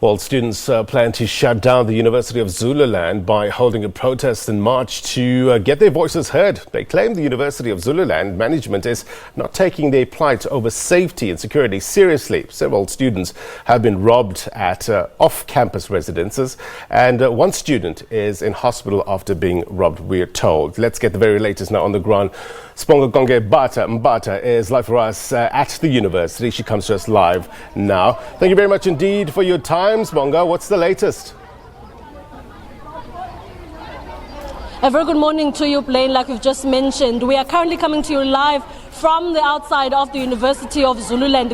Well, students plan to shut down the University of Zululand by holding a protest in March to get their voices heard. They claim the University of Zululand management is not taking their plight over safety and security seriously. Several students have been robbed at off-campus residences, and one student is in hospital after being robbed, we're told. Let's get the very latest now on the ground. Sbongakonke Mbatha is live for us at the university. She comes to us live now. Thank you very much indeed for your time. Sbonga, what's the latest? A very good morning to you, Blaine. Like you've just mentioned, we are currently coming to you live from the outside of the University of Zululand,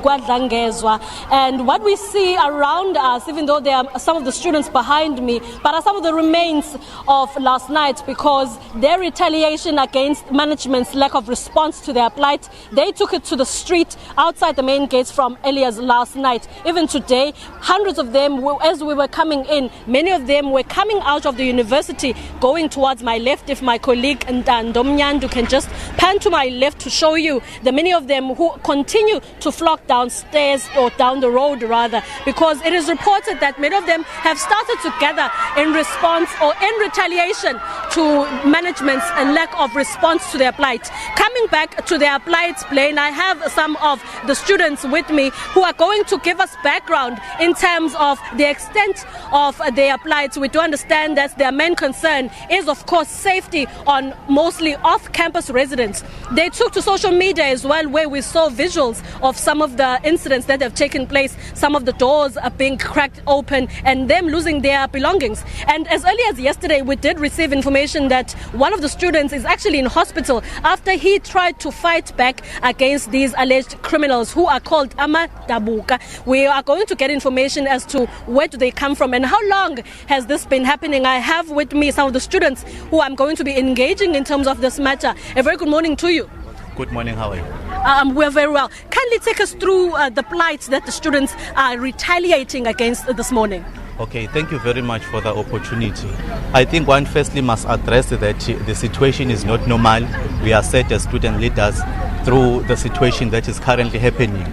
and what we see around us, even though there are some of the students behind me, but are some of the remains of last night, because their retaliation against management's lack of response to their plight, they took it to the street outside the main gates from earlier last night. Even today, hundreds of them, as we were coming in, many of them were coming out of the university, going towards my left. If my colleague Ndomnyandu can just pan to my left to show you the many of them who continue to flock downstairs, or down the road rather, because it is reported that many of them have started to gather in response or in retaliation to management's lack of response to their plight. Coming back to their plight, Blaine, I have some of the students with me who are going to give us background in terms of the extent of their plight. We do understand that their main concern is, of course, safety on mostly off-campus residents. They took to social media as well, where we saw visuals of some of the incidents that have taken place. Some of the doors are being cracked open and them losing their belongings. And as early as yesterday, we did receive information that one of the students is actually in hospital after he tried to fight back against these alleged criminals who are called Amadabuka. We are going to get information as to where do they come from and how long has this been happening. I have with me some of the students who I'm going to be engaging in terms of this matter. A very good morning to you. Good morning, how are you? We're very well. Kindly take us through the plight that the students are retaliating against this morning. Okay, thank you very much for the opportunity. I think one firstly must address that the situation is not normal. We are set as student leaders through the situation that is currently happening.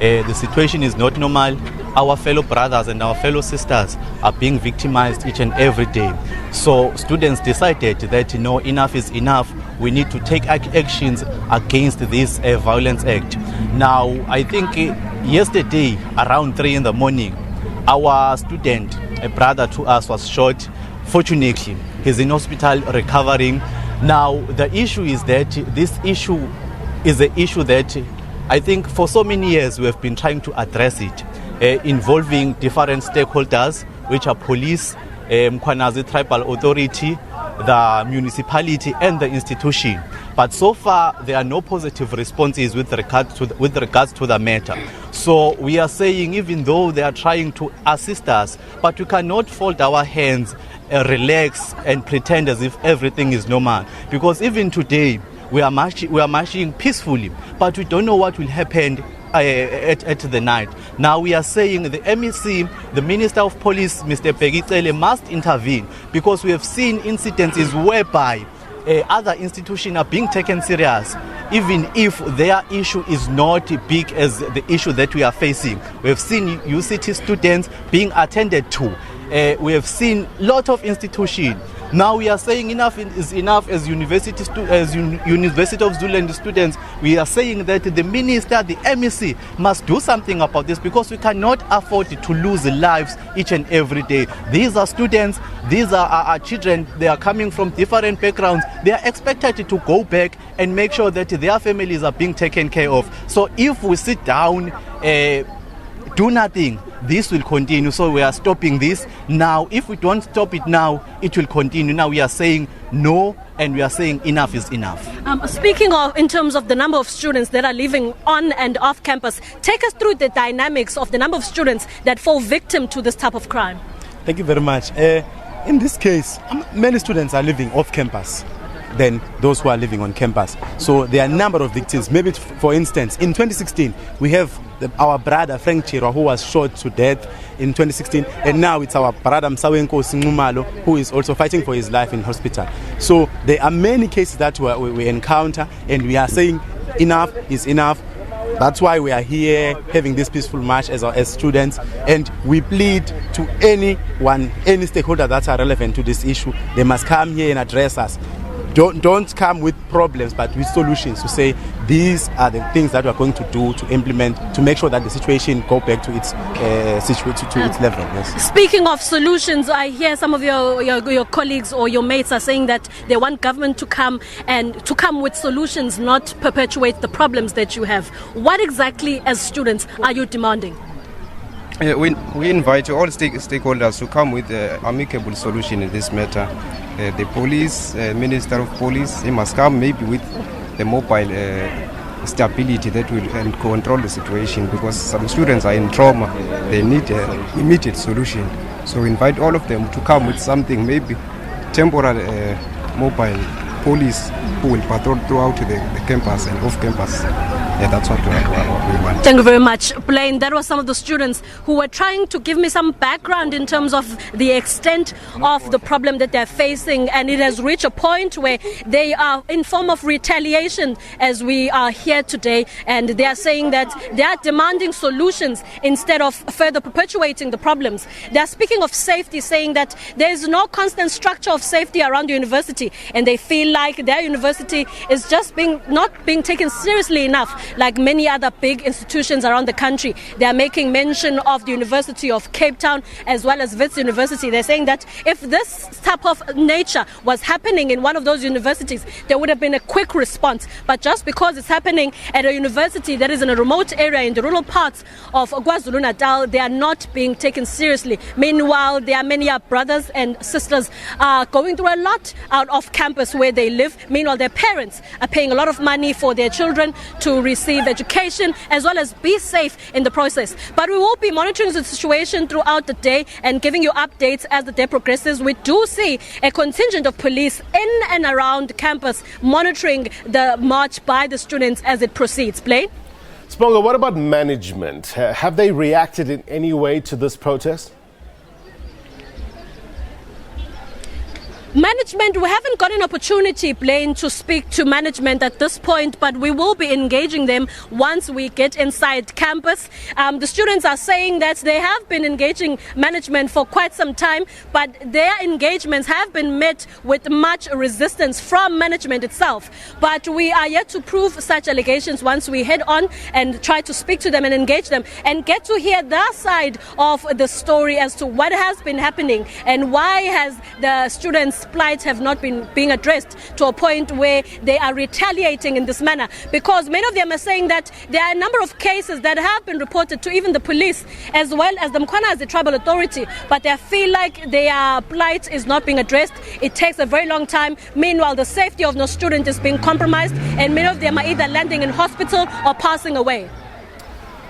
The situation is not normal. Our fellow brothers and our fellow sisters are being victimized each and every day. So students decided that enough is enough. We need to take actions against this violence act. Now, I think yesterday around 3 in the morning, our student, a brother to us, was shot. Fortunately, he's in hospital recovering. Now, the issue is that this issue is an issue that I think for so many years we have been trying to address it, involving different stakeholders, which are police, Mkhwanazi Tribal Authority, the municipality and the institution. But so far there are no positive responses with regards to the matter. So we are saying, even though they are trying to assist us, but we cannot fold our hands, relax and pretend as if everything is normal, because even today we are marching peacefully, but we don't know what will happen at the night. Now we are saying the MEC, the Minister of Police, Mr. Pegitsele, must intervene, because we have seen incidences whereby other institutions are being taken serious, even if their issue is not big as the issue that we are facing. We have seen UCT students being attended to. We have seen a lot of institutions. Now we are saying enough is enough. As University of Zululand students, we are saying that the minister, the MEC, must do something about this, because we cannot afford to lose lives each and every day. These are students, these are our children, they are coming from different backgrounds. They are expected to go back and make sure that their families are being taken care of. So if we sit down, do nothing, this will continue. So we are stopping this now. If we don't stop it now, it will continue. Now we are saying no, and we are saying enough is enough. Speaking of, in terms of the number of students that are living on and off campus, take us through the dynamics of the number of students that fall victim to this type of crime. Thank you very much. In this case, many students are living off campus than those who are living on campus. So there are a number of victims. Maybe, for instance, in 2016, we have our brother Frank Chirwa, who was shot to death in 2016, and now it's our brother Msawenko Singumalo, who is also fighting for his life in hospital. So there are many cases that we encounter, and we are saying enough is enough. That's why we are here having this peaceful march as students, and we plead to anyone, any stakeholder that are relevant to this issue. They must come here and address us. Don't come with problems, but with solutions to say these are the things that we are going to do to implement to make sure that the situation go back to its its level. Yes. Speaking of solutions, I hear some of your colleagues or your mates are saying that they want government to come with solutions, not perpetuate the problems that you have. What exactly, as students, are you demanding? We invite all stakeholders to come with an amicable solution in this matter. The police, Minister of Police, he must come maybe with the mobile stability that will control the situation, because some students are in trauma. They need an immediate solution. So we invite all of them to come with something, maybe temporary mobile police who will patrol throughout the campus and off campus. Yeah, that's what we want. Thank you very much, Blaine. That was some of the students who were trying to give me some background in terms of the extent of the problem that they're facing, and it has reached a point where they are in form of retaliation as we are here today, and they are saying that they are demanding solutions instead of further perpetuating the problems. They are speaking of safety, saying that there is no constant structure of safety around the university, and they feel like their university is just not being taken seriously enough. Like many other big institutions around the country, they are making mention of the University of Cape Town as well as Wits University. They're saying that if this type of nature was happening in one of those universities, there would have been a quick response. But just because it's happening at a university that is in a remote area in the rural parts of KwaZulu-Natal, they are not being taken seriously. Meanwhile, there are many brothers and sisters going through a lot out of campus where they live. Meanwhile, their parents are paying a lot of money for their children to receive education as well as be safe in the process. But we will be monitoring the situation throughout the day and giving you updates as the day progresses. We do see a contingent of police in and around campus monitoring the march by the students as it proceeds. Blaine? Sbonga, what about management? Have they reacted in any way to this protest? Management, we haven't got an opportunity, Blaine, to speak to management at this point, but we will be engaging them once we get inside campus. The students are saying that they have been engaging management for quite some time, but their engagements have been met with much resistance from management itself. But we are yet to prove such allegations once we head on and try to speak to them and engage them and get to hear their side of the story as to what has been happening and why has the students' plight have not been being addressed to a point where they are retaliating in this manner, because many of them are saying that there are a number of cases that have been reported to even the police as well as the Mkhwanazi Tribal Authority, but they feel like their plight is not being addressed. It takes a very long time. Meanwhile, the safety of no student is being compromised, and many of them are either landing in hospital or passing away.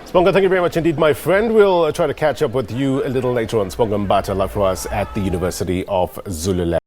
Sbonga, thank you very much indeed, my friend. We'll try to catch up with you a little later on. Sbongakonke Mbatha, live for us at the University of Zululand.